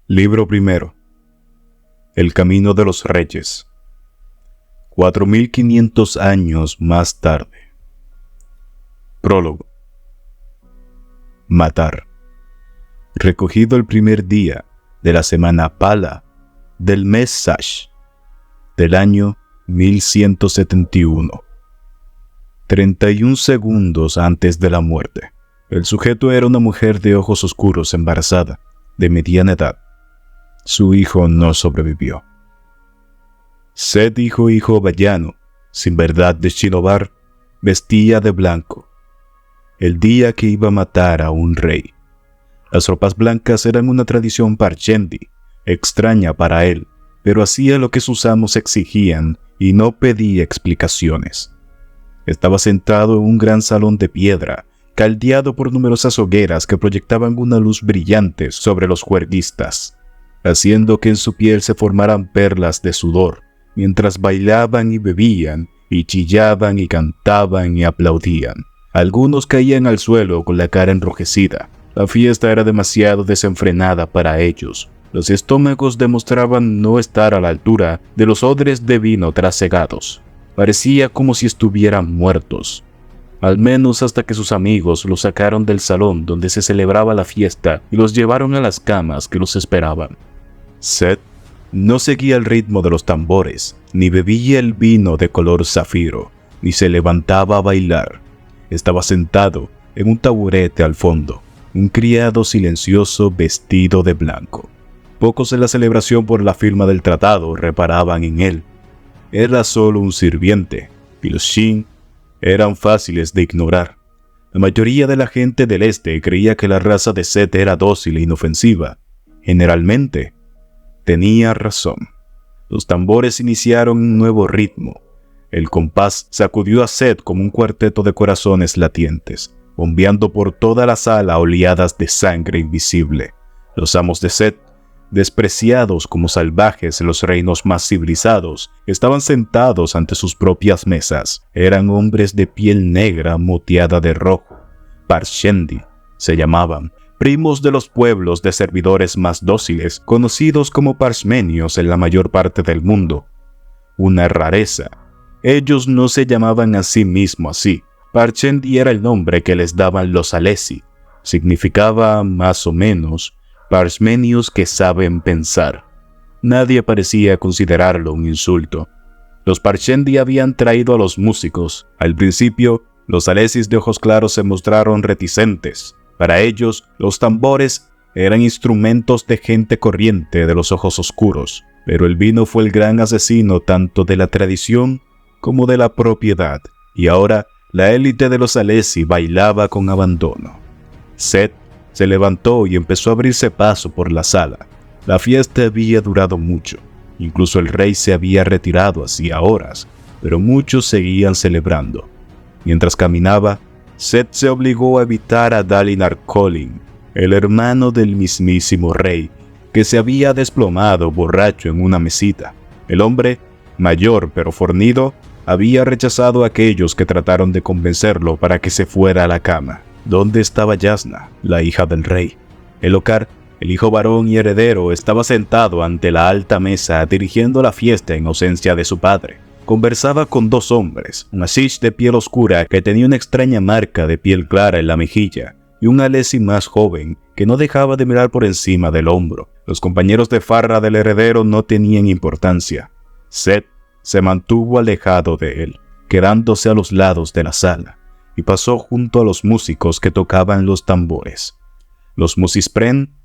Libro primero. El camino de los reyes. 4500 años más tarde. Prólogo. Matar. Recogido el primer día de la semana Pala del mes Sash del año 1171. 31 segundos antes de la muerte. El sujeto era una mujer de ojos oscuros embarazada, de mediana edad. Su hijo no sobrevivió. Set, hijo vallano, sin verdad de Shinobar, vestía de blanco. El día que iba a matar a un rey. Las ropas blancas eran una tradición Parshendi, extraña para él, pero hacía lo que sus amos exigían y no pedía explicaciones. Estaba sentado en un gran salón de piedra, caldeado por numerosas hogueras que proyectaban una luz brillante sobre los juerguistas, haciendo que en su piel se formaran perlas de sudor, mientras bailaban y bebían, y chillaban y cantaban y aplaudían. Algunos caían al suelo con la cara enrojecida. La fiesta era demasiado desenfrenada para ellos. Los estómagos demostraban no estar a la altura de los odres de vino trasegados. Parecía como si estuvieran muertos. Al menos hasta que sus amigos los sacaron del salón donde se celebraba la fiesta y los llevaron a las camas que los esperaban. Set no seguía el ritmo de los tambores, ni bebía el vino de color zafiro, ni se levantaba a bailar. Estaba sentado en un taburete al fondo, un criado silencioso vestido de blanco. Pocos en la celebración por la firma del tratado reparaban en él. Era solo un sirviente, y los Shin eran fáciles de ignorar. La mayoría de la gente del este creía que la raza de Set era dócil e inofensiva. Generalmente, tenía razón. Los tambores iniciaron un nuevo ritmo. El compás sacudió a Set como un cuarteto de corazones latientes, bombeando por toda la sala oleadas de sangre invisible. Los amos de Set, despreciados como salvajes en los reinos más civilizados, estaban sentados ante sus propias mesas. Eran hombres de piel negra moteada de rojo. Parshendi se llamaban, primos de los pueblos de servidores más dóciles, conocidos como parsmenios en la mayor parte del mundo. Una rareza. Ellos no se llamaban a sí mismos así. Parshendi era el nombre que les daban los Alesi. Significaba, más o menos, parsmenios que saben pensar. Nadie parecía considerarlo un insulto. Los Parshendi habían traído a los músicos. Al principio, los Alesis de ojos claros se mostraron reticentes. Para ellos, los tambores eran instrumentos de gente corriente de los ojos oscuros, pero el vino fue el gran asesino tanto de la tradición como de la propiedad, y ahora la élite de los Alesi bailaba con abandono. Set se levantó y empezó a abrirse paso por la sala. La fiesta había durado mucho, incluso el rey se había retirado hacía horas, pero muchos seguían celebrando. Mientras caminaba, Set se obligó a evitar a Dalinar Kholin, el hermano del mismísimo rey, que se había desplomado borracho en una mesita. El hombre, mayor pero fornido, había rechazado a aquellos que trataron de convencerlo para que se fuera a la cama. ¿Dónde estaba Yasna, la hija del rey? Elokar, el hijo varón y heredero, estaba sentado ante la alta mesa dirigiendo la fiesta en ausencia de su padre. Conversaba con dos hombres, un Ashish de piel oscura que tenía una extraña marca de piel clara en la mejilla, y un Alesi más joven que no dejaba de mirar por encima del hombro. Los compañeros de farra del heredero no tenían importancia. Set se mantuvo alejado de él, quedándose a los lados de la sala, y pasó junto a los músicos que tocaban los tambores. Los musispren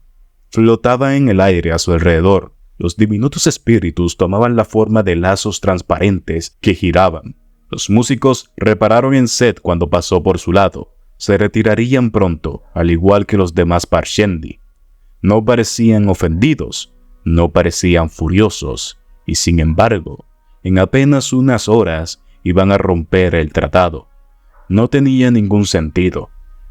flotaban en el aire a su alrededor. Los diminutos espíritus tomaban la forma de lazos transparentes que giraban. Los músicos repararon en Set cuando pasó por su lado. Se retirarían pronto, al igual que los demás Parshendi. No parecían ofendidos, no parecían furiosos, y sin embargo, en apenas unas horas iban a romper el tratado. No tenía ningún sentido,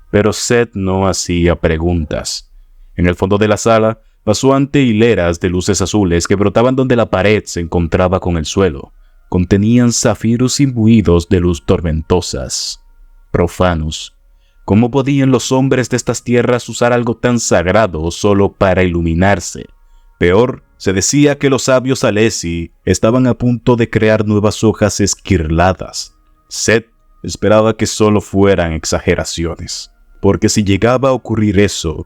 pero Set no hacía preguntas. En el fondo de la sala, pasó ante hileras de luces azules que brotaban donde la pared se encontraba con el suelo. Contenían zafiros imbuidos de luz tormentosas. Profanos. ¿Cómo podían los hombres de estas tierras usar algo tan sagrado solo para iluminarse? Peor, se decía que los sabios Alessi estaban a punto de crear nuevas hojas esquirladas. Seth esperaba que solo fueran exageraciones, porque si llegaba a ocurrir eso,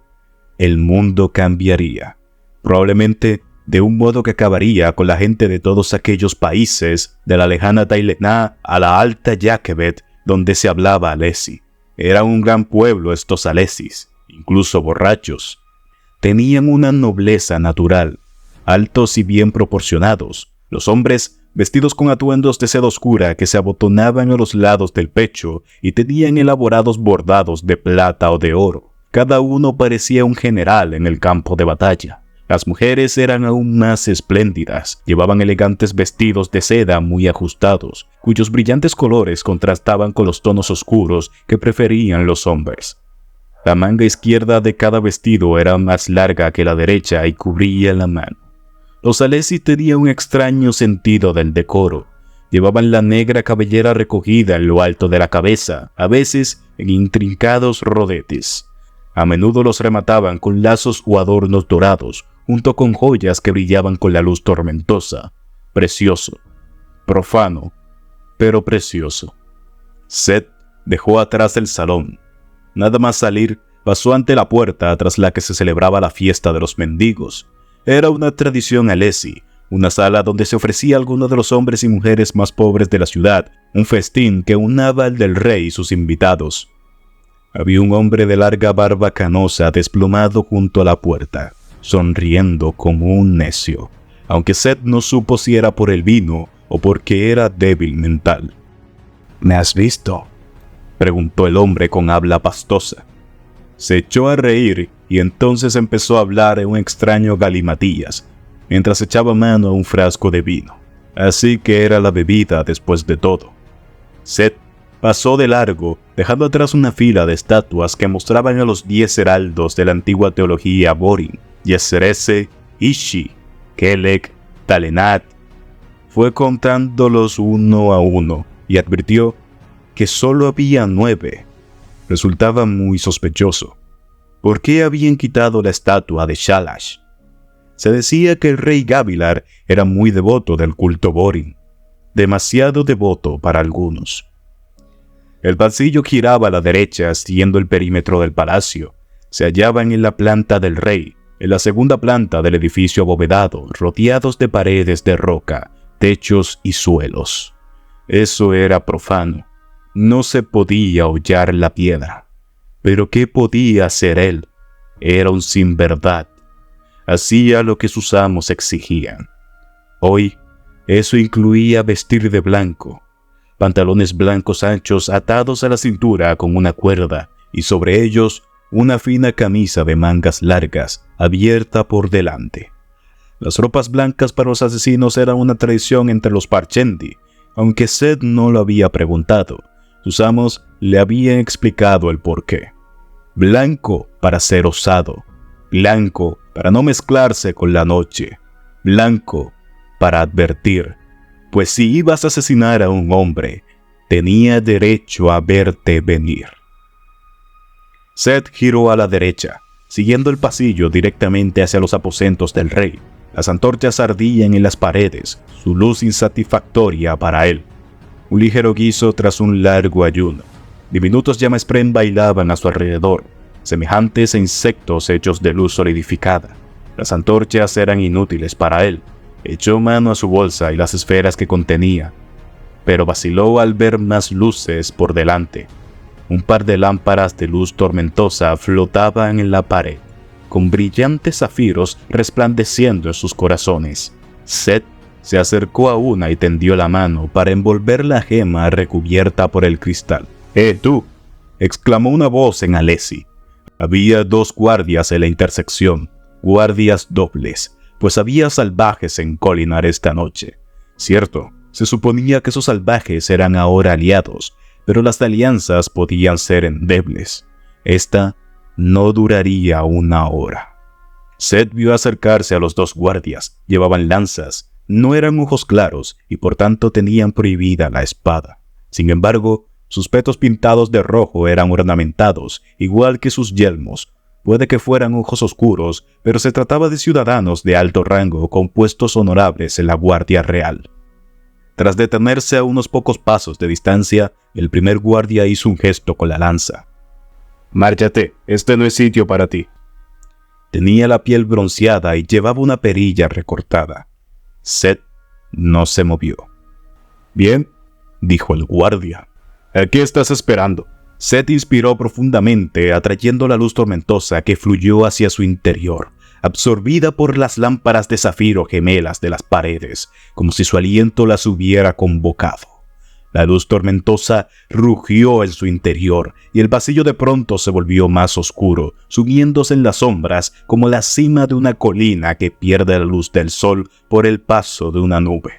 el mundo cambiaría, probablemente de un modo que acabaría con la gente de todos aquellos países, de la lejana Tailená a la alta Yakebet, donde se hablaba Alessi. Era un gran pueblo estos Alessis, incluso borrachos. Tenían una nobleza natural, altos y bien proporcionados. Los hombres vestidos con atuendos de seda oscura que se abotonaban a los lados del pecho y tenían elaborados bordados de plata o de oro. Cada uno parecía un general en el campo de batalla. Las mujeres eran aún más espléndidas, llevaban elegantes vestidos de seda muy ajustados, cuyos brillantes colores contrastaban con los tonos oscuros que preferían los hombres. La manga izquierda de cada vestido era más larga que la derecha y cubría la mano. Los Alessi tenían un extraño sentido del decoro. Llevaban la negra cabellera recogida en lo alto de la cabeza, a veces en intrincados rodetes. A menudo los remataban con lazos o adornos dorados, junto con joyas que brillaban con la luz tormentosa. Precioso, profano, pero precioso. Seth dejó atrás el salón. Nada más salir, pasó ante la puerta tras la que se celebraba la fiesta de los mendigos. Era una tradición Alessi, una sala donde se ofrecía a algunos de los hombres y mujeres más pobres de la ciudad, un festín que unaba al del rey y sus invitados. Había un hombre de larga barba canosa desplumado junto a la puerta, sonriendo como un necio, aunque Seth no supo si era por el vino o porque era débil mental. ¿Me has visto?, preguntó el hombre con habla pastosa. Se echó a reír y entonces empezó a hablar en un extraño galimatías, mientras echaba mano a un frasco de vino. Así que era la bebida después de todo. Seth pasó de largo, dejando atrás una fila de estatuas que mostraban a los 10 heraldos de la antigua teología Borin, Yeserese, Ishi, Kelek, Talenat. Fue contándolos uno a uno y advirtió que solo había 9. Resultaba muy sospechoso. ¿Por qué habían quitado la estatua de Shalash? Se decía que el rey Gavilar era muy devoto del culto Borin, demasiado devoto para algunos. El pasillo giraba a la derecha siguiendo el perímetro del palacio. Se hallaban en la planta del rey, en la segunda planta del edificio abovedado, rodeados de paredes de roca, techos y suelos. Eso era profano. No se podía hollar la piedra. Pero ¿qué podía hacer él? Era un sinverdad. Hacía lo que sus amos exigían. Hoy, eso incluía vestir de blanco, pantalones blancos anchos atados a la cintura con una cuerda y sobre ellos una fina camisa de mangas largas abierta por delante. Las ropas blancas para los asesinos eran una tradición entre los Parchendi, aunque Seth no lo había preguntado. Sus amos le habían explicado el porqué. Blanco para ser osado, blanco para no mezclarse con la noche, blanco para advertir, pues si ibas a asesinar a un hombre, tenía derecho a verte venir. Seth giró a la derecha, siguiendo el pasillo directamente hacia los aposentos del rey. Las antorchas ardían en las paredes, su luz insatisfactoria para él. Un ligero guiso tras un largo ayuno. Diminutos llamasprén bailaban a su alrededor, semejantes a insectos hechos de luz solidificada. Las antorchas eran inútiles para él. Echó mano a su bolsa y las esferas que contenía, pero vaciló al ver más luces por delante. Un par de lámparas de luz tormentosa flotaban en la pared, con brillantes zafiros resplandeciendo en sus corazones. Seth se acercó a una y tendió la mano para envolver la gema recubierta por el cristal. Tú!, exclamó una voz en Alessi. Había 2 guardias en la intersección, guardias dobles, pues había salvajes en Kholinar esta noche. Cierto, se suponía que esos salvajes eran ahora aliados, pero las alianzas podían ser endebles. Esta no duraría 1 hora. Seth vio acercarse a los 2 guardias. Llevaban lanzas, no eran ojos claros y por tanto tenían prohibida la espada. Sin embargo, sus petos pintados de rojo eran ornamentados, igual que sus yelmos. Puede que fueran ojos oscuros, pero se trataba de ciudadanos de alto rango con puestos honorables en la Guardia Real. Tras detenerse a unos pocos pasos de distancia, el primer guardia hizo un gesto con la lanza. «Márchate, este no es sitio para ti». Tenía la piel bronceada y llevaba una perilla recortada. Seth no se movió. «Bien», dijo el guardia. «¿A qué estás esperando?» Seth inspiró profundamente, atrayendo la luz tormentosa que fluyó hacia su interior, absorbida por las lámparas de zafiro gemelas de las paredes, como si su aliento las hubiera convocado. La luz tormentosa rugió en su interior, y el pasillo de pronto se volvió más oscuro, sumiéndose en las sombras como la cima de una colina que pierde la luz del sol por el paso de una nube.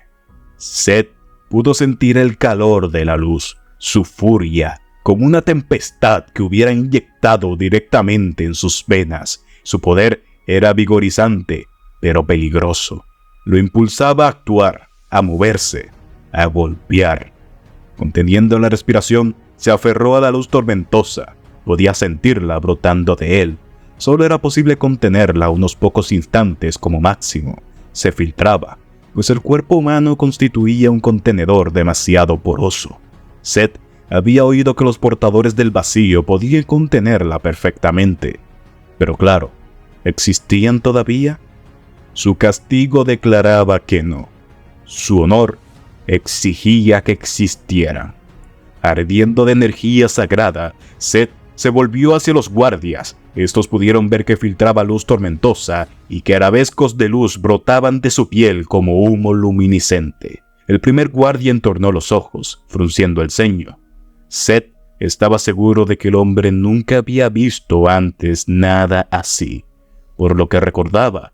Seth pudo sentir el calor de la luz, su furia, como una tempestad que hubiera inyectado directamente en sus venas. Su poder era vigorizante, pero peligroso. Lo impulsaba a actuar, a moverse, a golpear. Conteniendo la respiración, se aferró a la luz tormentosa. Podía sentirla brotando de él. Solo era posible contenerla unos pocos instantes como máximo. Se filtraba, pues el cuerpo humano constituía un contenedor demasiado poroso. Seth había oído que los portadores del vacío podían contenerla perfectamente. Pero claro, ¿existían todavía? Su castigo declaraba que no. Su honor exigía que existieran. Ardiendo de energía sagrada, Seth se volvió hacia los guardias. Estos pudieron ver que filtraba luz tormentosa y que arabescos de luz brotaban de su piel como humo luminiscente. El primer guardia entornó los ojos, frunciendo el ceño. Seth estaba seguro de que el hombre nunca había visto antes nada así. Por lo que recordaba,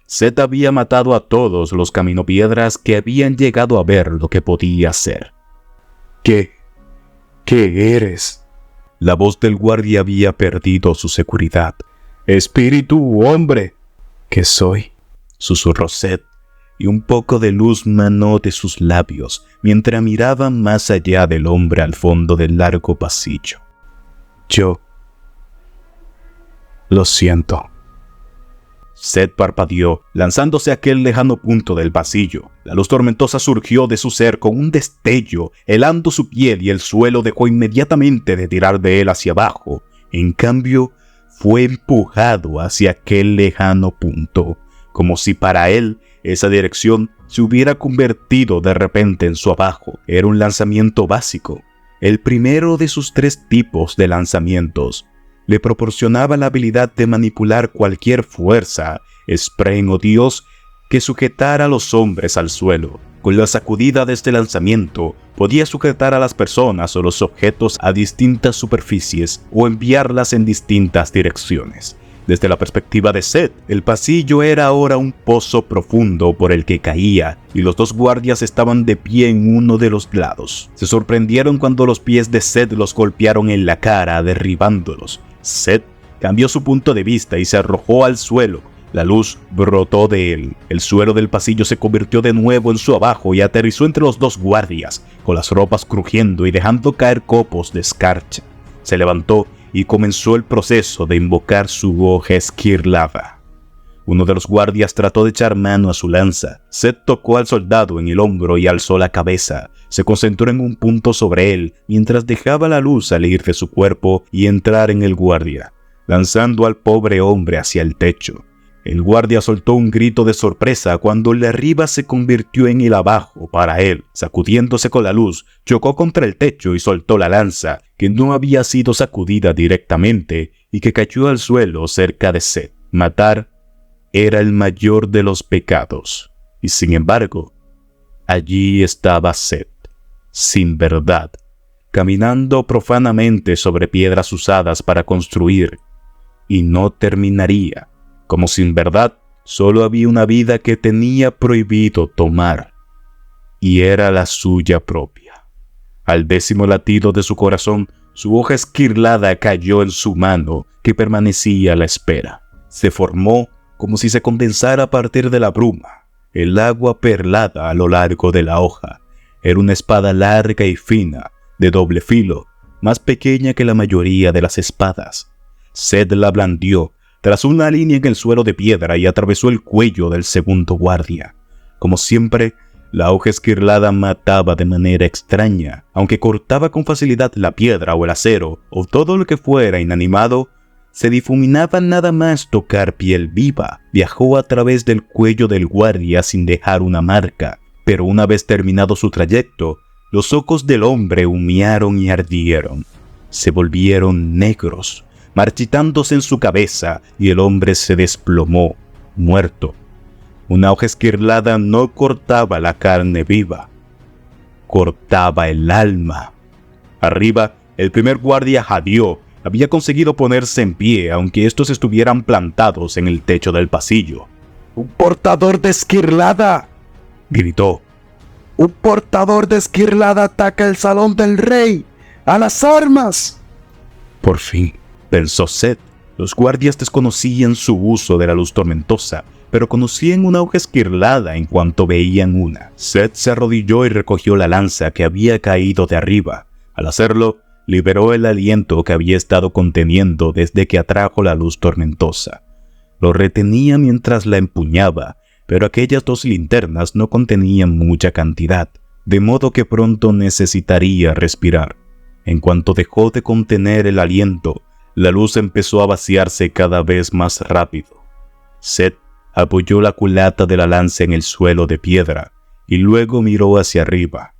Seth había matado a todos los caminopiedras que habían llegado a ver lo que podía ser. ¿Qué eres? La voz del guardia había perdido su seguridad. «Espíritu, hombre». «¿Qué soy?», susurró Seth, y un poco de luz manó de sus labios mientras miraba más allá del hombre al fondo del largo pasillo. «Yo lo siento». Seth parpadeó, lanzándose a aquel lejano punto del pasillo. La luz tormentosa surgió de su ser con un destello, helando su piel, y el suelo dejó inmediatamente de tirar de él hacia abajo. En cambio, fue empujado hacia aquel lejano punto, como si para él esa dirección se hubiera convertido de repente en su abajo. Era un lanzamiento básico, el primero de sus 3 tipos de lanzamientos. Le proporcionaba la habilidad de manipular cualquier fuerza, spren o dios que sujetara a los hombres al suelo. Con la sacudida de este lanzamiento, podía sujetar a las personas o los objetos a distintas superficies o enviarlas en distintas direcciones. Desde la perspectiva de Seth, el pasillo era ahora un pozo profundo por el que caía, y los 2 guardias estaban de pie en uno de los lados. Se sorprendieron cuando los pies de Seth los golpearon en la cara, derribándolos. Seth cambió su punto de vista y se arrojó al suelo. La luz brotó de él. El suelo del pasillo se convirtió de nuevo en su abajo y aterrizó entre los 2 guardias, con las ropas crujiendo y dejando caer copos de escarcha. Se levantó y comenzó el proceso de invocar su hoja esquirlada. Uno de los guardias trató de echar mano a su lanza. Seth tocó al soldado en el hombro y alzó la cabeza. Se concentró en un punto sobre él, mientras dejaba la luz salir de su cuerpo y entrar en el guardia, lanzando al pobre hombre hacia el techo. El guardia soltó un grito de sorpresa cuando el de arriba se convirtió en el abajo para él. Sacudiéndose con la luz, chocó contra el techo y soltó la lanza, que no había sido sacudida directamente y que cayó al suelo cerca de Seth. Matar era el mayor de los pecados, y sin embargo, allí estaba Seth, sin verdad, caminando profanamente sobre piedras usadas para construir, y no terminaría. Como sin verdad, solo había una vida que tenía prohibido tomar, y era la suya propia. Al 10º latido de su corazón, su hoja esquirlada cayó en su mano, que permanecía a la espera. Se formó como si se condensara a partir de la bruma. El agua perlada a lo largo de la hoja era una espada larga y fina, de doble filo, más pequeña que la mayoría de las espadas. Seth la blandió, trazó una línea en el suelo de piedra y atravesó el cuello del segundo guardia. Como siempre, la hoja esquirlada mataba de manera extraña, aunque cortaba con facilidad la piedra o el acero o todo lo que fuera inanimado. Se difuminaba nada más tocar piel viva. Viajó a través del cuello del guardia sin dejar una marca, pero una vez terminado su trayecto, los ojos del hombre humearon y ardieron. Se volvieron negros, marchitándose en su cabeza, y el hombre se desplomó, muerto. Una hoja esquirlada no cortaba la carne viva, cortaba el alma. Arriba, el primer guardia jadeó. Había conseguido ponerse en pie, aunque estos estuvieran plantados en el techo del pasillo. ¡Un portador de esquirlada!, gritó. ¡Un portador de esquirlada ataca el salón del rey! ¡A las armas! Por fin, pensó Seth. Los guardias desconocían su uso de la luz tormentosa, pero conocían una hoja esquirlada en cuanto veían una. Seth se arrodilló y recogió la lanza que había caído de arriba. Al hacerlo, liberó el aliento que había estado conteniendo desde que atrajo la luz tormentosa. Lo retenía mientras la empuñaba, pero aquellas 2 linternas no contenían mucha cantidad, de modo que pronto necesitaría respirar. En cuanto dejó de contener el aliento, la luz empezó a vaciarse cada vez más rápido. Seth apoyó la culata de la lanza en el suelo de piedra y luego miró hacia arriba.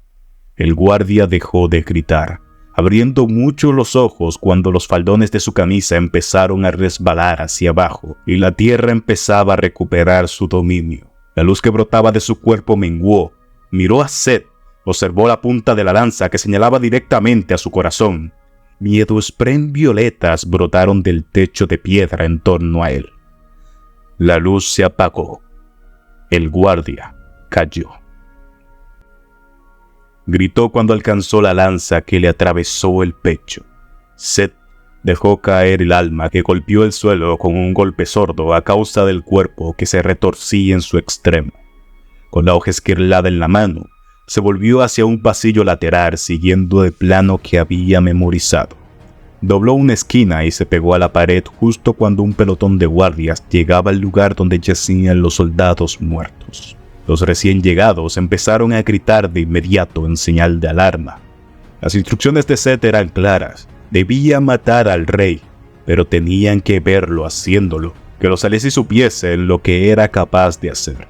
El guardia dejó de gritar, abriendo mucho los ojos cuando los faldones de su camisa empezaron a resbalar hacia abajo y la tierra empezaba a recuperar su dominio. La luz que brotaba de su cuerpo menguó. Miró a Seth, observó la punta de la lanza que señalaba directamente a su corazón. Miedospren violetas brotaron del techo de piedra en torno a él. La luz se apagó. El guardia cayó. Gritó cuando alcanzó la lanza que le atravesó el pecho. Seth dejó caer el alma, que golpeó el suelo con un golpe sordo a causa del cuerpo que se retorcía en su extremo. Con la hoja esquirlada en la mano, se volvió hacia un pasillo lateral siguiendo el plano que había memorizado. Dobló una esquina y se pegó a la pared justo cuando un pelotón de guardias llegaba al lugar donde yacían los soldados muertos. Los recién llegados empezaron a gritar de inmediato en señal de alarma. Las instrucciones de Seth eran claras. Debía matar al rey, pero tenían que verlo haciéndolo, que los Alessi supiesen lo que era capaz de hacer.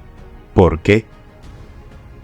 ¿Por qué?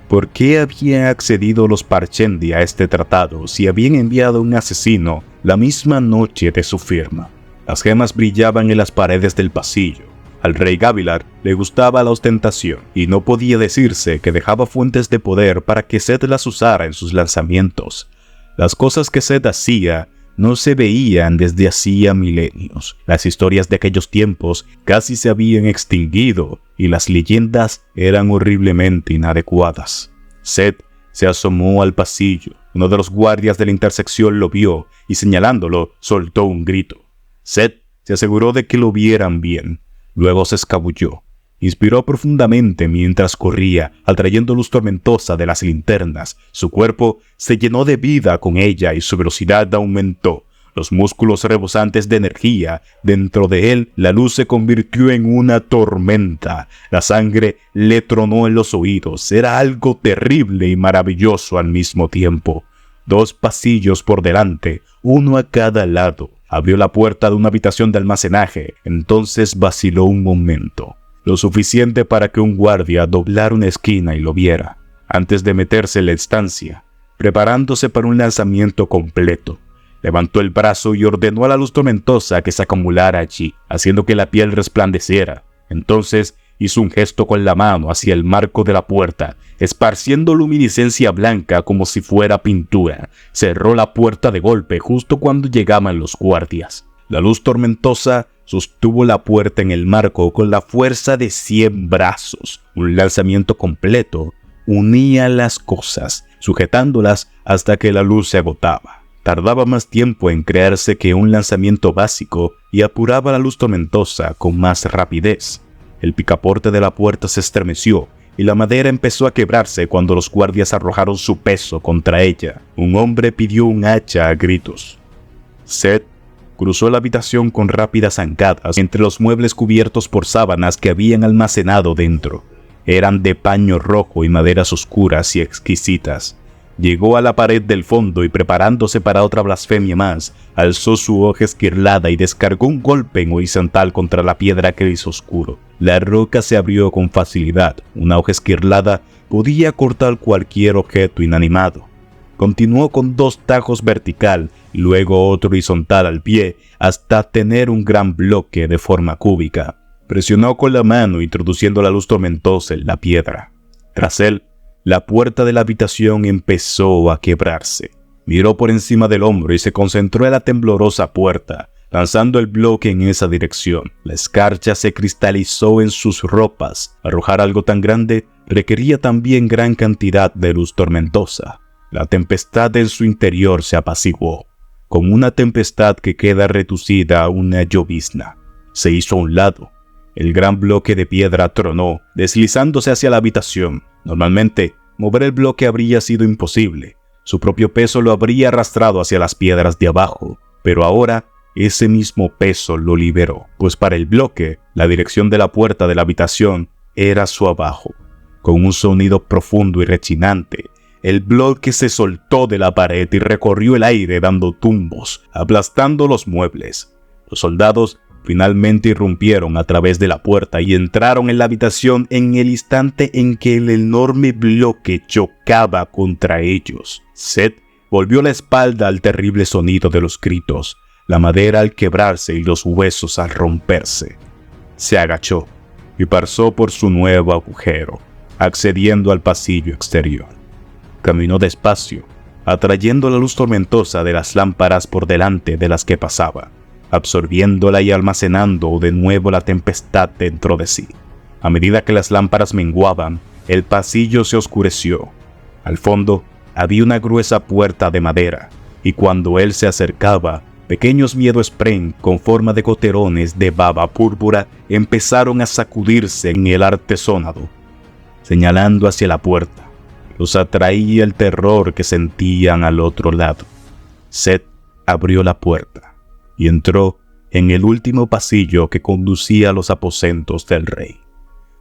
¿Por qué habían accedido los Parchendi a este tratado si habían enviado un asesino la misma noche de su firma? Las gemas brillaban en las paredes del pasillo. Al rey Gavilar le gustaba la ostentación y no podía decirse que dejaba fuentes de poder para que Seth las usara en sus lanzamientos. Las cosas que Seth hacía no se veían desde hacía milenios. Las historias de aquellos tiempos casi se habían extinguido y las leyendas eran horriblemente inadecuadas. Seth se asomó al pasillo. Uno de los guardias de la intersección lo vio y señalándolo soltó un grito. Seth se aseguró de que lo vieran bien. Luego se escabulló. Inspiró profundamente mientras corría, atrayendo luz tormentosa de las linternas. Su cuerpo se llenó de vida con ella y su velocidad aumentó. Los músculos rebosantes de energía. Dentro de él, la luz se convirtió en una tormenta. La sangre le tronó en los oídos. Era algo terrible y maravilloso al mismo tiempo. 2 pasillos por delante, uno a cada lado. Abrió la puerta de una habitación de almacenaje. Entonces vaciló un momento. Lo suficiente para que un guardia doblara una esquina y lo viera, antes de meterse en la estancia, preparándose para un lanzamiento completo. Levantó el brazo y ordenó a la luz tormentosa que se acumulara allí, haciendo que la piel resplandeciera. Entonces hizo un gesto con la mano hacia el marco de la puerta, esparciendo luminiscencia blanca como si fuera pintura. Cerró la puerta de golpe justo cuando llegaban los guardias. La luz tormentosa sostuvo la puerta en el marco con la fuerza de 100 brazos. Un lanzamiento completo unía las cosas, sujetándolas hasta que la luz se agotaba. Tardaba más tiempo en crearse que un lanzamiento básico y apuraba la luz tormentosa con más rapidez. El picaporte de la puerta se estremeció y la madera empezó a quebrarse cuando los guardias arrojaron su peso contra ella. Un hombre pidió un hacha a gritos. Seth cruzó la habitación con rápidas zancadas entre los muebles cubiertos por sábanas que habían almacenado dentro. Eran de paño rojo y maderas oscuras y exquisitas. Llegó a la pared del fondo y, preparándose para otra blasfemia más, alzó su hoja esquirlada y descargó un golpe en horizontal contra la piedra gris oscuro. La roca se abrió con facilidad. Una hoja esquirlada podía cortar cualquier objeto inanimado. Continuó con 2 tajos vertical y luego otro horizontal al pie hasta tener un gran bloque de forma cúbica. Presionó con la mano introduciendo la luz tormentosa en la piedra. Tras él, la puerta de la habitación empezó a quebrarse. Miró por encima del hombro y se concentró en la temblorosa puerta, lanzando el bloque en esa dirección. La escarcha se cristalizó en sus ropas. Arrojar algo tan grande requería también gran cantidad de luz tormentosa. La tempestad en su interior se apaciguó, como una tempestad que queda reducida a una llovizna. Se hizo a un lado. El gran bloque de piedra tronó, deslizándose hacia la habitación. Normalmente, mover el bloque habría sido imposible. Su propio peso lo habría arrastrado hacia las piedras de abajo, pero ahora ese mismo peso lo liberó, pues para el bloque, la dirección de la puerta de la habitación era su abajo. Con un sonido profundo y rechinante, el bloque se soltó de la pared y recorrió el aire dando tumbos, aplastando los muebles. Los soldados finalmente irrumpieron a través de la puerta y entraron en la habitación en el instante en que el enorme bloque chocaba contra ellos. Seth volvió la espalda al terrible sonido de los gritos, la madera al quebrarse y los huesos al romperse. Se agachó y pasó por su nuevo agujero, accediendo al pasillo exterior. Caminó despacio, atrayendo la luz tormentosa de las lámparas por delante de las que pasaba, absorbiéndola y almacenando de nuevo la tempestad dentro de sí. A medida que las lámparas menguaban, el pasillo se oscureció. Al fondo había una gruesa puerta de madera, y cuando él se acercaba, pequeños miedo-spren con forma de goterones de baba púrpura empezaron a sacudirse en el artesonado, señalando hacia la puerta. Los atraía el terror que sentían al otro lado. Seth abrió la puerta y entró en el último pasillo que conducía a los aposentos del rey.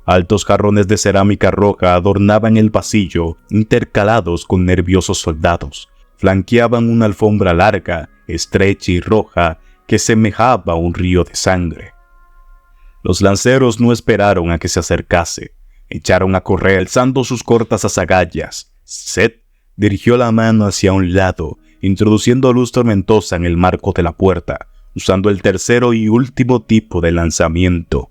Altos jarrones de cerámica roja adornaban el pasillo, intercalados con nerviosos soldados. Flanqueaban una alfombra larga, estrecha y roja, que semejaba un río de sangre. Los lanceros no esperaron a que se acercase. Echaron a correr alzando sus cortas azagallas. Seth dirigió la mano hacia un lado, introduciendo luz tormentosa en el marco de la puerta, usando el tercero y último tipo de lanzamiento,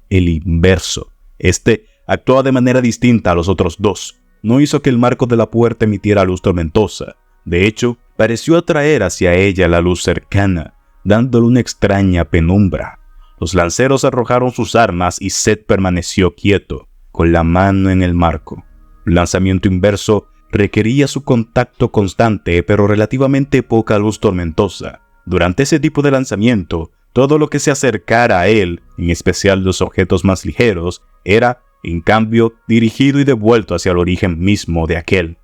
el inverso. Este actuaba de manera distinta a los otros 2. No hizo que el marco de la puerta emitiera luz tormentosa. De hecho, pareció atraer hacia ella la luz cercana, dándole una extraña penumbra. Los lanceros arrojaron sus armas y Seth permaneció quieto, con la mano en el marco. El lanzamiento inverso requería su contacto constante, pero relativamente poca luz tormentosa. Durante ese tipo de lanzamiento, todo lo que se acercara a él, en especial los objetos más ligeros, era, en cambio, dirigido y devuelto hacia el origen mismo de aquel.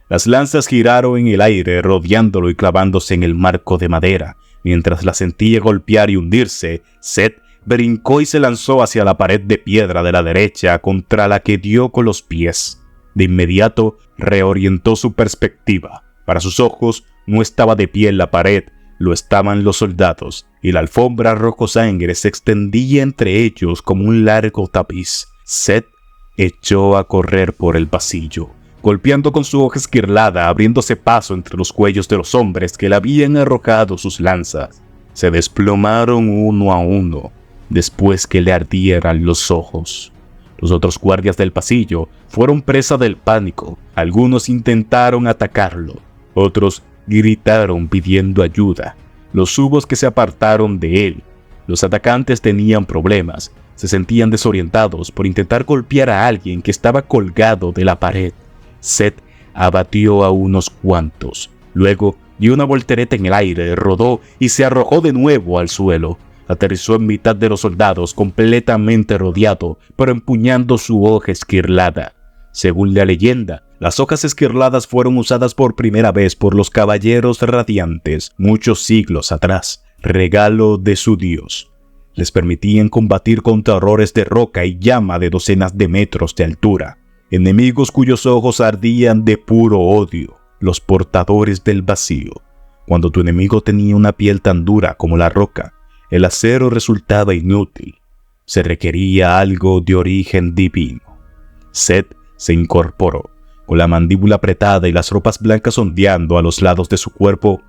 Las lanzas giraron en el aire, rodeándolo y clavándose en el marco de madera. Mientras la sentía golpear y hundirse, Seth brincó y se lanzó hacia la pared de piedra de la derecha, contra la que dio con los pies. De inmediato, reorientó su perspectiva. Para sus ojos, no estaba de pie en la pared, lo estaban los soldados, y la alfombra rojo sangre se extendía entre ellos como un largo tapiz. Seth echó a correr por el pasillo, golpeando con su hoja esquirlada, abriéndose paso entre los cuellos de los hombres que le habían arrojado sus lanzas. Se desplomaron uno a uno, después que le ardieran los ojos. Los otros guardias del pasillo fueron presa del pánico. Algunos intentaron atacarlo, otros gritaron pidiendo ayuda. Los hubo que se apartaron de él. Los atacantes tenían problemas, se sentían desorientados por intentar golpear a alguien que estaba colgado de la pared. Seth abatió a unos cuantos. Luego dio una voltereta en el aire, rodó y se arrojó de nuevo al suelo. Aterrizó en mitad de los soldados, completamente rodeado, pero empuñando su hoja esquirlada. Según la leyenda, las hojas esquirladas fueron usadas por primera vez por los caballeros radiantes muchos siglos atrás. regalo de su dios. Les permitían combatir contra horrores de roca y llama de docenas de metros de altura, enemigos cuyos ojos ardían de puro odio, los portadores del vacío. Cuando tu enemigo tenía una piel tan dura como la roca, el acero resultaba inútil. Se requería algo de origen divino. Seth se incorporó, con la mandíbula apretada y las ropas blancas ondeando a los lados de su cuerpo.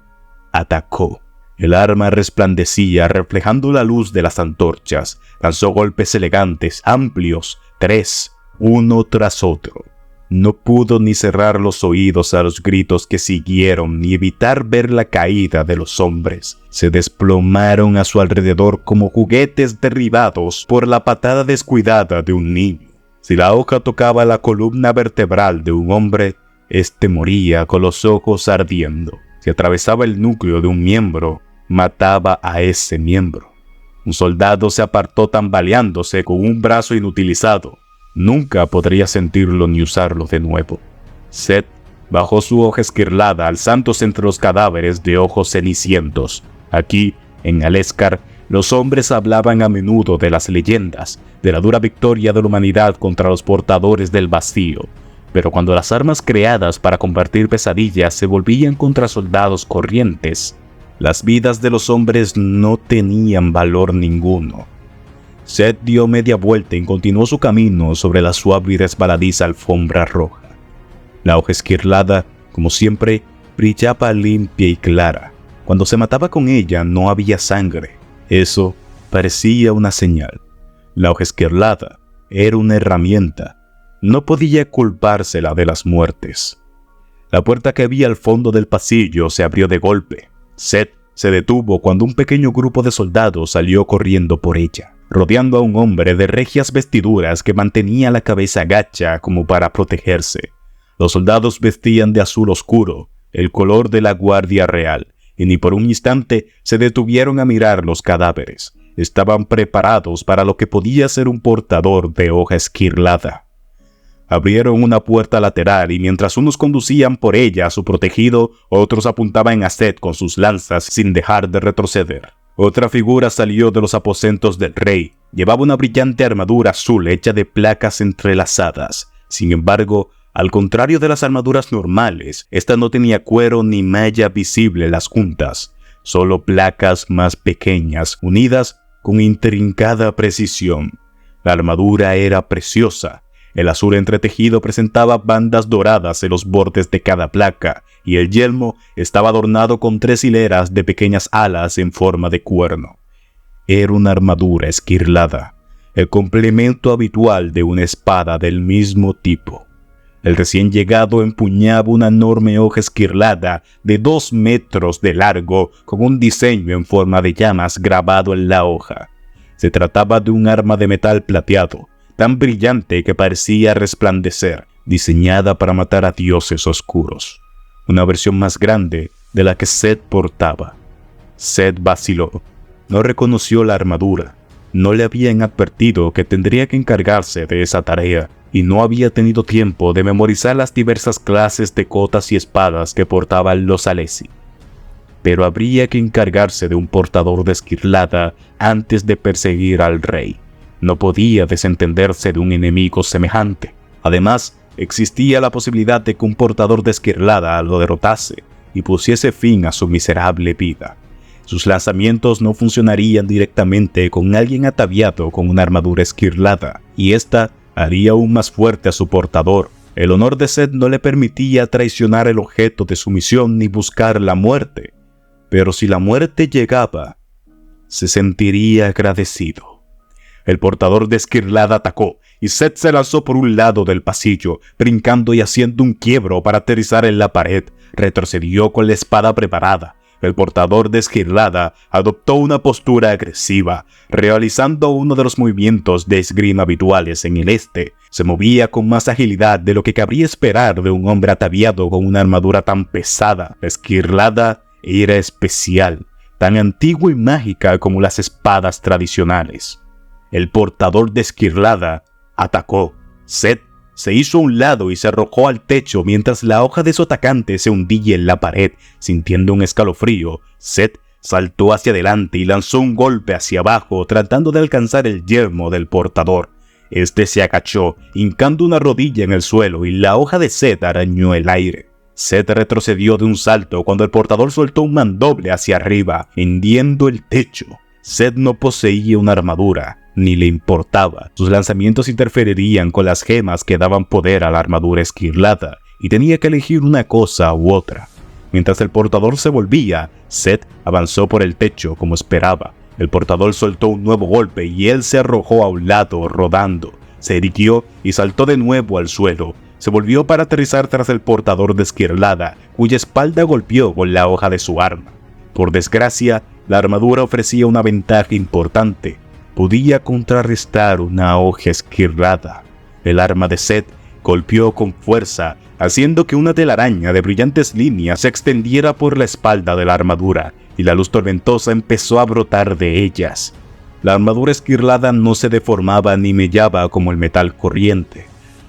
Atacó. El arma resplandecía, reflejando la luz de las antorchas. Lanzó golpes elegantes, amplios, 3, uno tras otro. No pudo ni cerrar los oídos a los gritos que siguieron, ni evitar ver la caída de los hombres. Se desplomaron a su alrededor como juguetes derribados por la patada descuidada de un niño. Si la hoja tocaba la columna vertebral de un hombre, éste moría con los ojos ardiendo. Si atravesaba el núcleo de un miembro, mataba a ese miembro. Un soldado se apartó tambaleándose con un brazo inutilizado. Nunca podría sentirlo ni usarlo de nuevo. Seth bajó su hoja esquirlada, alzándose entre los cadáveres de ojos cenicientos. Aquí, en Aleskar, los hombres hablaban a menudo de las leyendas, de la dura victoria de la humanidad contra los portadores del vacío. Pero cuando las armas creadas para combatir pesadillas se volvían contra soldados corrientes, las vidas de los hombres no tenían valor ninguno. Seth dio media vuelta y continuó su camino sobre la suave y resbaladiza alfombra roja. La hoja esquirlada, como siempre, brillaba limpia y clara. Cuando se mataba con ella no había sangre. Eso parecía una señal. La hoja esquirlada era una herramienta. No podía culpársela de las muertes. La puerta que había al fondo del pasillo se abrió de golpe. Seth se detuvo cuando un pequeño grupo de soldados salió corriendo por ella, rodeando a un hombre de regias vestiduras que mantenía la cabeza gacha como para protegerse. Los soldados vestían de azul oscuro, el color de la Guardia Real, y ni por un instante se detuvieron a mirar los cadáveres. Estaban preparados para lo que podía ser un portador de hoja esquirlada. Abrieron una puerta lateral y mientras unos conducían por ella a su protegido, otros apuntaban a Seth con sus lanzas sin dejar de retroceder. Otra figura salió de los aposentos del rey. Llevaba una brillante armadura azul hecha de placas entrelazadas. Sin embargo, al contrario de las armaduras normales, esta no tenía cuero ni malla visible en las juntas, solo placas más pequeñas, unidas con intrincada precisión. La armadura era preciosa. El azul entretejido presentaba bandas doradas en los bordes de cada placa, y el yelmo estaba adornado con 3 hileras de pequeñas alas en forma de cuerno. Era una armadura esquirlada, el complemento habitual de una espada del mismo tipo. El recién llegado empuñaba una enorme hoja esquirlada de 2 metros de largo con un diseño en forma de llamas grabado en la hoja. Se trataba de un arma de metal plateado, tan brillante que parecía resplandecer, diseñada para matar a dioses oscuros. Una versión más grande de la que Seth portaba. Seth vaciló. No reconoció la armadura. No le habían advertido que tendría que encargarse de esa tarea, y no había tenido tiempo de memorizar las diversas clases de cotas y espadas que portaban los Alesi. Pero habría que encargarse de un portador de esquirlada antes de perseguir al rey. No podía desentenderse de un enemigo semejante. Además, existía la posibilidad de que un portador de esquirlada lo derrotase y pusiese fin a su miserable vida. Sus lanzamientos no funcionarían directamente con alguien ataviado con una armadura esquirlada, y ésta haría aún más fuerte a su portador. El honor de Seth no le permitía traicionar el objeto de su misión ni buscar la muerte. Pero si la muerte llegaba, se sentiría agradecido. El portador de esquirlada atacó, y Seth se lanzó por un lado del pasillo, brincando y haciendo un quiebro para aterrizar en la pared. Retrocedió con la espada preparada. El portador de esquirlada adoptó una postura agresiva, realizando uno de los movimientos de esgrima habituales en el este. Se movía con más agilidad de lo que cabría esperar de un hombre ataviado con una armadura tan pesada. La esquirlada era especial, tan antigua y mágica como las espadas tradicionales. El portador de esquirlada atacó. Seth se hizo a un lado y se arrojó al techo mientras la hoja de su atacante se hundía en la pared. Sintiendo un escalofrío, Seth saltó hacia adelante y lanzó un golpe hacia abajo tratando de alcanzar el yelmo del portador. Este se agachó, hincando una rodilla en el suelo y la hoja de Seth arañó el aire. Seth retrocedió de un salto cuando el portador soltó un mandoble hacia arriba, hendiendo el techo. Seth no poseía una armadura, ni le importaba. Sus lanzamientos interferirían con las gemas que daban poder a la armadura esquirlada, y tenía que elegir una cosa u otra. Mientras el portador se volvía, Seth avanzó por el techo como esperaba. El portador soltó un nuevo golpe y él se arrojó a un lado, rodando. Se irguió y saltó de nuevo al suelo. Se volvió para aterrizar tras el portador de esquirlada, cuya espalda golpeó con la hoja de su arma. Por desgracia, la armadura ofrecía una ventaja importante. Podía contrarrestar una hoja esquirlada. El arma de Seth golpeó con fuerza, haciendo que una telaraña de brillantes líneas se extendiera por la espalda de la armadura, y la luz tormentosa empezó a brotar de ellas. La armadura esquirlada no se deformaba ni mellaba como el metal corriente.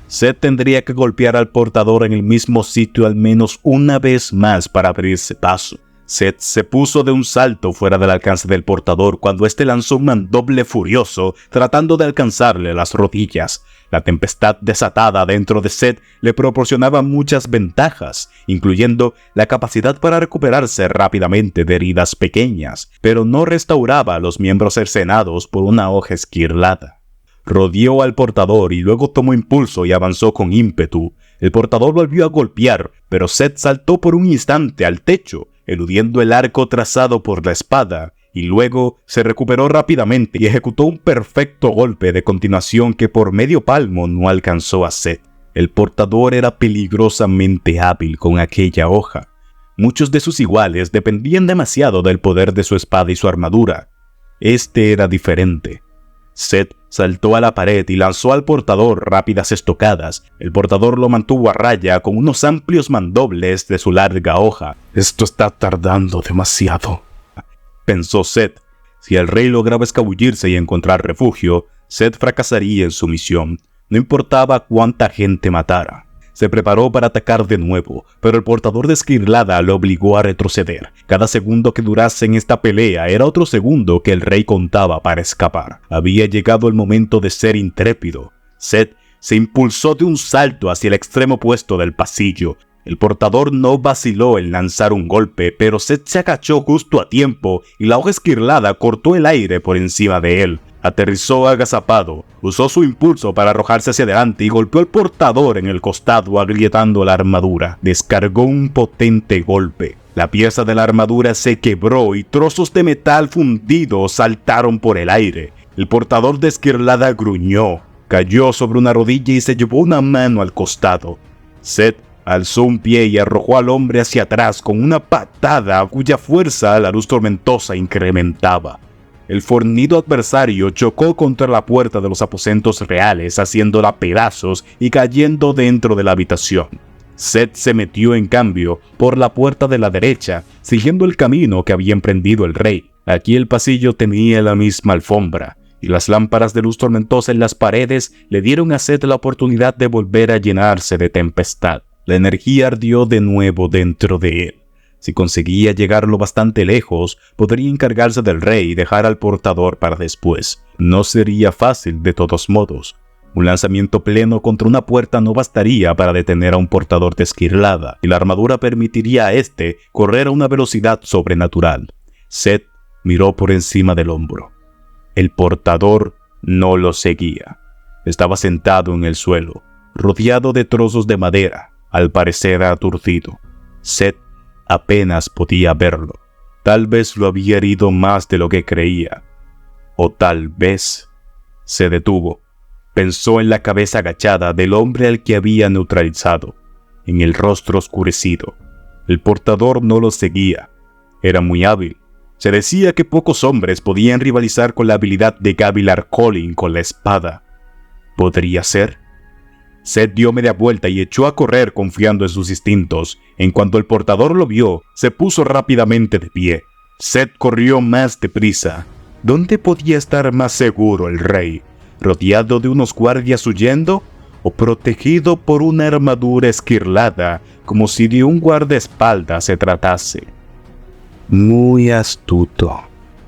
Seth tendría que golpear al portador en el mismo sitio al menos una vez más para abrirse paso. Seth se puso de un salto fuera del alcance del portador cuando éste lanzó un mandoble furioso tratando de alcanzarle las rodillas. La tempestad desatada dentro de Seth le proporcionaba muchas ventajas, incluyendo la capacidad para recuperarse rápidamente de heridas pequeñas, pero no restauraba a los miembros cercenados por una hoja esquirlada. Rodeó al portador y luego tomó impulso y avanzó con ímpetu. El portador volvió a golpear, pero Seth saltó por un instante al techo, eludiendo el arco trazado por la espada, y luego se recuperó rápidamente y ejecutó un perfecto golpe de continuación que por medio palmo no alcanzó a Seth. El portador era peligrosamente hábil con aquella hoja. Muchos de sus iguales dependían demasiado del poder de su espada y su armadura. Este era diferente. Seth saltó a la pared y lanzó al portador rápidas estocadas. El portador lo mantuvo a raya con unos amplios mandobles de su larga hoja. «Esto está tardando demasiado», pensó Seth. Si el rey lograba escabullirse y encontrar refugio, Seth fracasaría en su misión. No importaba cuánta gente matara. Se preparó para atacar de nuevo, pero el portador de esquirlada lo obligó a retroceder. Cada segundo que durase en esta pelea era otro segundo que el rey contaba para escapar. Había llegado el momento de ser intrépido. Seth se impulsó de un salto hacia el extremo opuesto del pasillo. El portador no vaciló en lanzar un golpe, pero Seth se agachó justo a tiempo y la hoja esquirlada cortó el aire por encima de él. Aterrizó agazapado, usó su impulso para arrojarse hacia adelante y golpeó al portador en el costado agrietando la armadura. Descargó un potente golpe. La pieza de la armadura se quebró y trozos de metal fundido saltaron por el aire. El portador de esquirlada gruñó, cayó sobre una rodilla y se llevó una mano al costado. Seth alzó un pie y arrojó al hombre hacia atrás con una patada cuya fuerza la luz tormentosa incrementaba. El fornido adversario chocó contra la puerta de los aposentos reales, haciéndola pedazos y cayendo dentro de la habitación. Seth se metió, en cambio, por la puerta de la derecha, siguiendo el camino que había emprendido el rey. Aquí el pasillo tenía la misma alfombra, y las lámparas de luz tormentosa en las paredes le dieron a Seth la oportunidad de volver a llenarse de tempestad. La energía ardió de nuevo dentro de él. Si conseguía llegar lo bastante lejos, podría encargarse del rey y dejar al portador para después. No sería fácil de todos modos. Un lanzamiento pleno contra una puerta no bastaría para detener a un portador de esquirlada, y la armadura permitiría a este correr a una velocidad sobrenatural. Seth miró por encima del hombro. El portador no lo seguía. Estaba sentado en el suelo, rodeado de trozos de madera, al parecer aturdido. Seth apenas podía verlo. Tal vez lo había herido más de lo que creía. O tal vez... Se detuvo. Pensó en la cabeza agachada del hombre al que había neutralizado, en el rostro oscurecido. El portador no lo seguía. Era muy hábil. Se decía que pocos hombres podían rivalizar con la habilidad de Gavilar Collin con la espada. ¿Podría ser? Seth dio media vuelta y echó a correr confiando en sus instintos. En cuanto el portador lo vio, se puso rápidamente de pie. Seth corrió más deprisa. ¿Dónde podía estar más seguro el rey? ¿Rodeado de unos guardias huyendo? ¿O protegido por una armadura esquirlada, como si de un guardaespaldas se tratase? Muy astuto,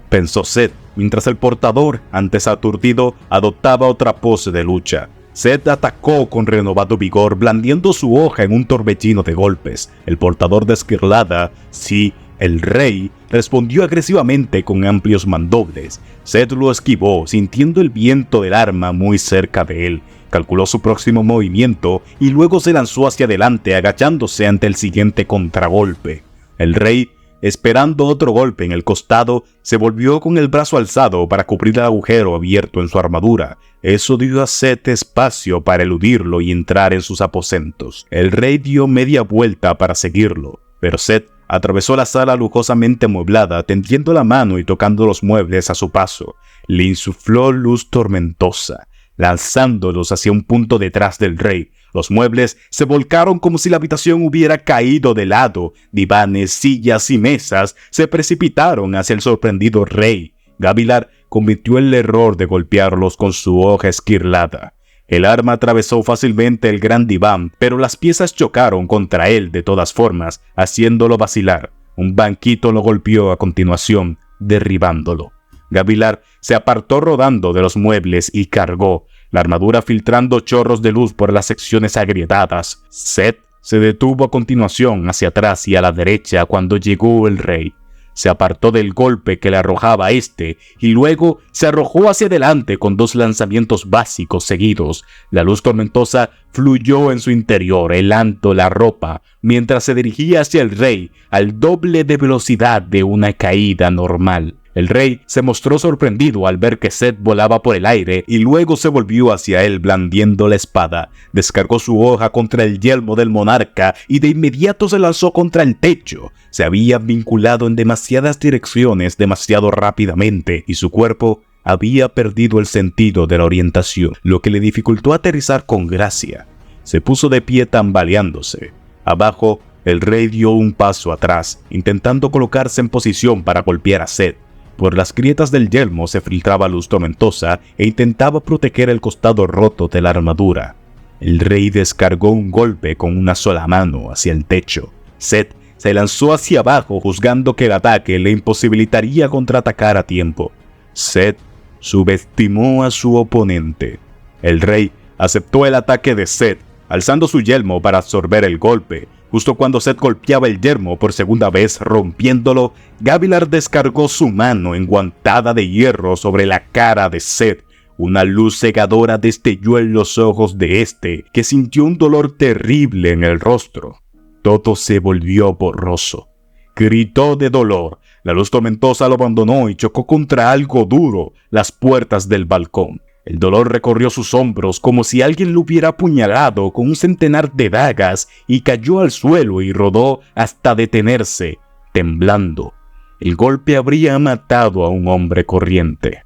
pensó Seth, mientras el portador, antes aturdido, adoptaba otra pose de lucha. Seth atacó con renovado vigor, blandiendo su hoja en un torbellino de golpes. El portador de Esquirlada, sí, el rey, respondió agresivamente con amplios mandobles. Seth lo esquivó, sintiendo el viento del arma muy cerca de él. Calculó su próximo movimiento y luego se lanzó hacia adelante, agachándose ante el siguiente contragolpe. El rey, esperando otro golpe en el costado, se volvió con el brazo alzado para cubrir el agujero abierto en su armadura. Eso dio a Seth espacio para eludirlo y entrar en sus aposentos. El rey dio media vuelta para seguirlo, pero Seth atravesó la sala lujosamente amueblada, tendiendo la mano y tocando los muebles a su paso. Le insufló luz tormentosa, lanzándolos hacia un punto detrás del rey. Los muebles se volcaron como si la habitación hubiera caído de lado. Divanes, sillas y mesas se precipitaron hacia el sorprendido rey. Gavilar cometió el error de golpearlos con su hoja esquirlada. El arma atravesó fácilmente el gran diván, pero las piezas chocaron contra él de todas formas, haciéndolo vacilar. Un banquito lo golpeó a continuación, derribándolo. Gavilar se apartó rodando de los muebles y cargó, la armadura filtrando chorros de luz por las secciones agrietadas. Seth se detuvo a continuación hacia atrás y a la derecha cuando llegó el rey. Se apartó del golpe que le arrojaba este y luego se arrojó hacia adelante con 2 lanzamientos básicos seguidos. La luz tormentosa fluyó en su interior, helando la ropa, mientras se dirigía hacia el rey al doble de velocidad de una caída normal. El rey se mostró sorprendido al ver que Seth volaba por el aire y luego se volvió hacia él blandiendo la espada. Descargó su hoja contra el yelmo del monarca y de inmediato se lanzó contra el techo. Se había vinculado en demasiadas direcciones demasiado rápidamente y su cuerpo había perdido el sentido de la orientación, lo que le dificultó aterrizar con gracia. Se puso de pie tambaleándose. Abajo, el rey dio un paso atrás, intentando colocarse en posición para golpear a Seth. Por las grietas del yelmo se filtraba luz tormentosa e intentaba proteger el costado roto de la armadura. El rey descargó un golpe con una sola mano hacia el techo. Seth se lanzó hacia abajo juzgando que el ataque le imposibilitaría contraatacar a tiempo. Seth subestimó a su oponente. El rey aceptó el ataque de Seth, alzando su yelmo para absorber el golpe. Justo cuando Seth golpeaba el yelmo por segunda vez, rompiéndolo, Gavilar descargó su mano enguantada de hierro sobre la cara de Seth. Una luz cegadora destelló en los ojos de este, que sintió un dolor terrible en el rostro. Todo se volvió borroso. Gritó de dolor. La luz tormentosa lo abandonó y chocó contra algo duro, las puertas del balcón. El dolor recorrió sus hombros como si alguien lo hubiera apuñalado con un centenar de dagas y cayó al suelo y rodó hasta detenerse, temblando. El golpe habría matado a un hombre corriente.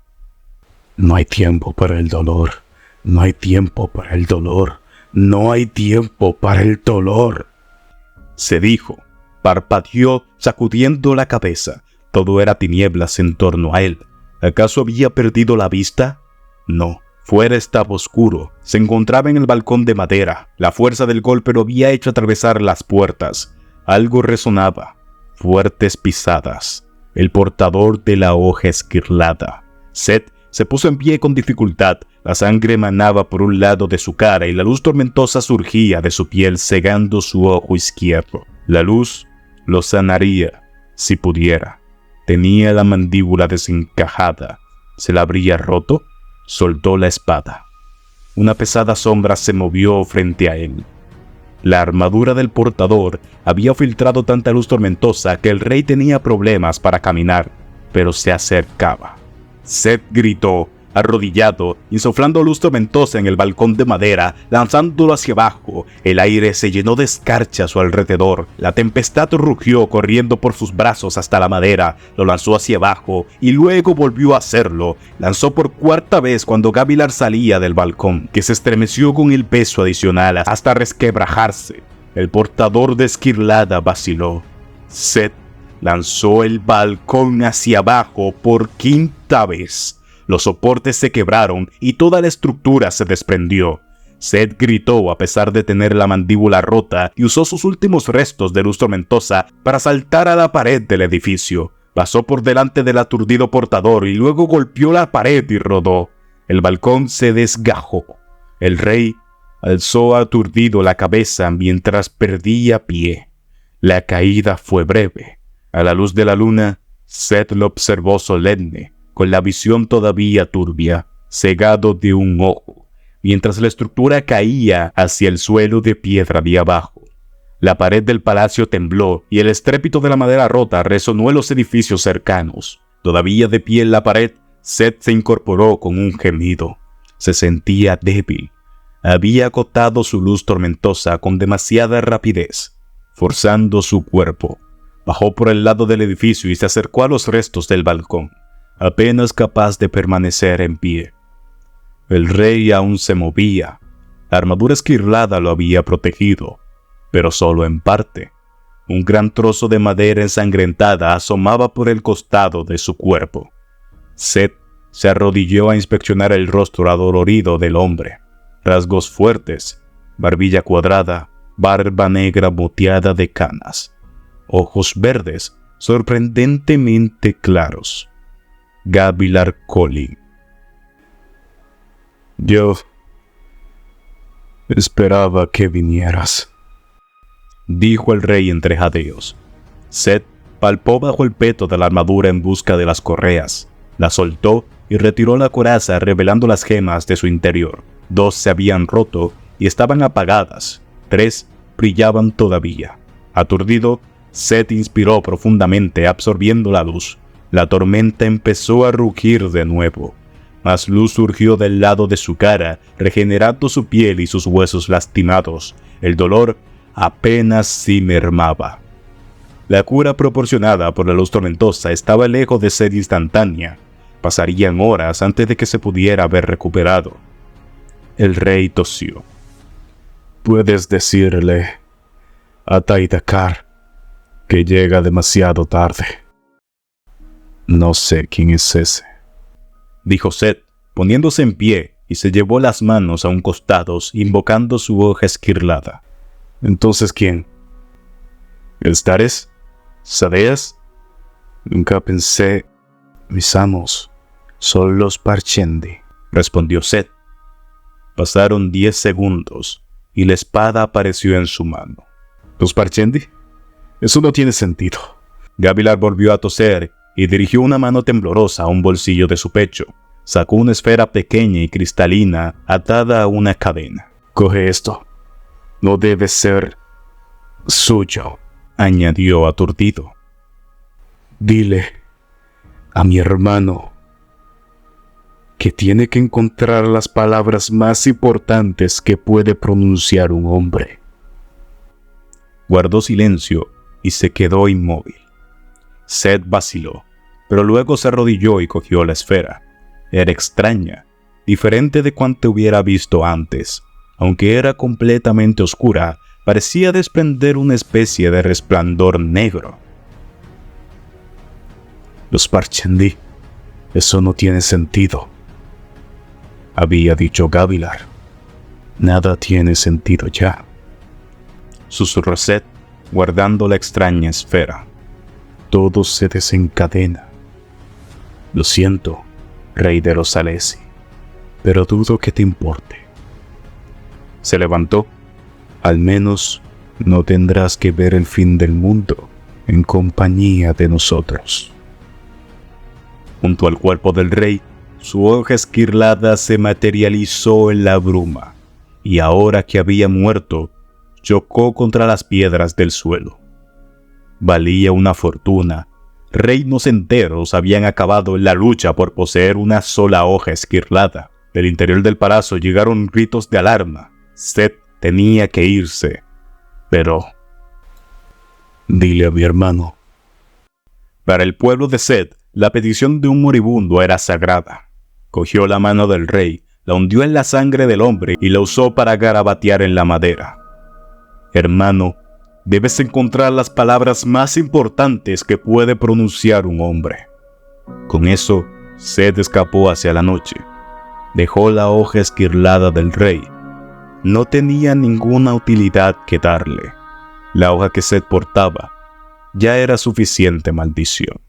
No hay tiempo para el dolor. No hay tiempo para el dolor. No hay tiempo para el dolor, se dijo. Parpadeó sacudiendo la cabeza. Todo era tinieblas en torno a él. ¿Acaso había perdido la vista? No, fuera estaba oscuro. Se encontraba en el balcón de madera. La fuerza del golpe lo había hecho atravesar las puertas. Algo resonaba. Fuertes pisadas. El portador de la hoja esquirlada. Seth se puso en pie con dificultad. La sangre emanaba por un lado de su cara y la luz tormentosa surgía de su piel cegando su ojo izquierdo. La luz lo sanaría, si pudiera. Tenía la mandíbula desencajada. ¿Se la habría roto? Soltó la espada. Una pesada sombra se movió frente a él. La armadura del portador había filtrado tanta luz tormentosa que el rey tenía problemas para caminar, pero se acercaba. Seth gritó, arrodillado, insuflando luz tormentosa en el balcón de madera, lanzándolo hacia abajo. El aire se llenó de escarcha a su alrededor. La tempestad rugió corriendo por sus brazos hasta la madera. Lo lanzó hacia abajo y luego volvió a hacerlo. Lanzó por cuarta vez cuando Gavilar salía del balcón, que se estremeció con el peso adicional hasta resquebrajarse. El portador de Esquirlada vaciló. Seth lanzó el balcón hacia abajo por quinta vez. Los soportes se quebraron y toda la estructura se desprendió. Seth gritó a pesar de tener la mandíbula rota y usó sus últimos restos de luz tormentosa para saltar a la pared del edificio. Pasó por delante del aturdido portador y luego golpeó la pared y rodó. El balcón se desgajó. El rey alzó aturdido la cabeza mientras perdía pie. La caída fue breve. A la luz de la luna, Seth lo observó solemne, con la visión todavía turbia, cegado de un ojo, mientras la estructura caía hacia el suelo de piedra de abajo. La pared del palacio tembló y el estrépito de la madera rota resonó en los edificios cercanos. Todavía de pie en la pared, Seth se incorporó con un gemido. Se sentía débil. Había agotado su luz tormentosa con demasiada rapidez, forzando su cuerpo. Bajó por el lado del edificio y se acercó a los restos del balcón, apenas capaz de permanecer en pie. El rey aún se movía. La armadura esquirlada lo había protegido, pero solo en parte. Un gran trozo de madera ensangrentada asomaba por el costado de su cuerpo. Seth se arrodilló a inspeccionar el rostro adolorido del hombre. Rasgos fuertes, barbilla cuadrada, barba negra moteada de canas, ojos verdes sorprendentemente claros. Gavilar Collin. Yo esperaba que vinieras, dijo el rey entre jadeos. Seth palpó bajo el peto de la armadura en busca de las correas. La soltó y retiró la coraza revelando las gemas de su interior. 2 se habían roto y estaban apagadas. 3 brillaban todavía. Aturdido, Seth inspiró profundamente absorbiendo la luz. La tormenta empezó a rugir de nuevo. Más luz surgió del lado de su cara, regenerando su piel y sus huesos lastimados. El dolor apenas si mermaba. La cura proporcionada por la luz tormentosa estaba lejos de ser instantánea. Pasarían horas antes de que se pudiera haber recuperado. El rey tosió. Puedes decirle a Taidakar que llega demasiado tarde. No sé quién es ese, dijo Seth, poniéndose en pie, y se llevó las manos a un costado, invocando su hoja esquirlada. ¿Entonces quién? ¿Estares? ¿Sadeas? Nunca pensé. Mis amos son los Parchendi, respondió Seth. Pasaron 10 segundos, y la espada apareció en su mano. ¿Los Parchendi? Eso no tiene sentido. Gavilar volvió a toser y dirigió una mano temblorosa a un bolsillo de su pecho. Sacó una esfera pequeña y cristalina atada a una cadena. Coge esto. No debe ser suyo, añadió aturdido. Dile a mi hermano que tiene que encontrar las palabras más importantes que puede pronunciar un hombre. Guardó silencio y se quedó inmóvil. Seth vaciló, pero luego se arrodilló y cogió la esfera. Era extraña, diferente de cuanto hubiera visto antes. Aunque era completamente oscura, parecía desprender una especie de resplandor negro. Los Parchendi, eso no tiene sentido, había dicho Gavilar. Nada tiene sentido ya, susurró Seth, guardando la extraña esfera. Todo se desencadena. Lo siento, rey de los Alesi, pero dudo que te importe. Se levantó. Al menos no tendrás que ver el fin del mundo en compañía de nosotros. Junto al cuerpo del rey, su hoja esquirlada se materializó en la bruma, y ahora que había muerto, chocó contra las piedras del suelo. Valía una fortuna. Reinos enteros habían acabado en la lucha por poseer una sola hoja esquirlada. Del interior del palacio llegaron gritos de alarma. Seth tenía que irse, pero... Dile a mi hermano. Para el pueblo de Seth, la petición de un moribundo era sagrada. Cogió la mano del rey, la hundió en la sangre del hombre y la usó para garabatear en la madera. Hermano, debes encontrar las palabras más importantes que puede pronunciar un hombre. Con eso, Seth escapó hacia la noche. Dejó la hoja esquirlada del rey no tenía ninguna utilidad que darle. La hoja que Seth portaba ya era suficiente maldición.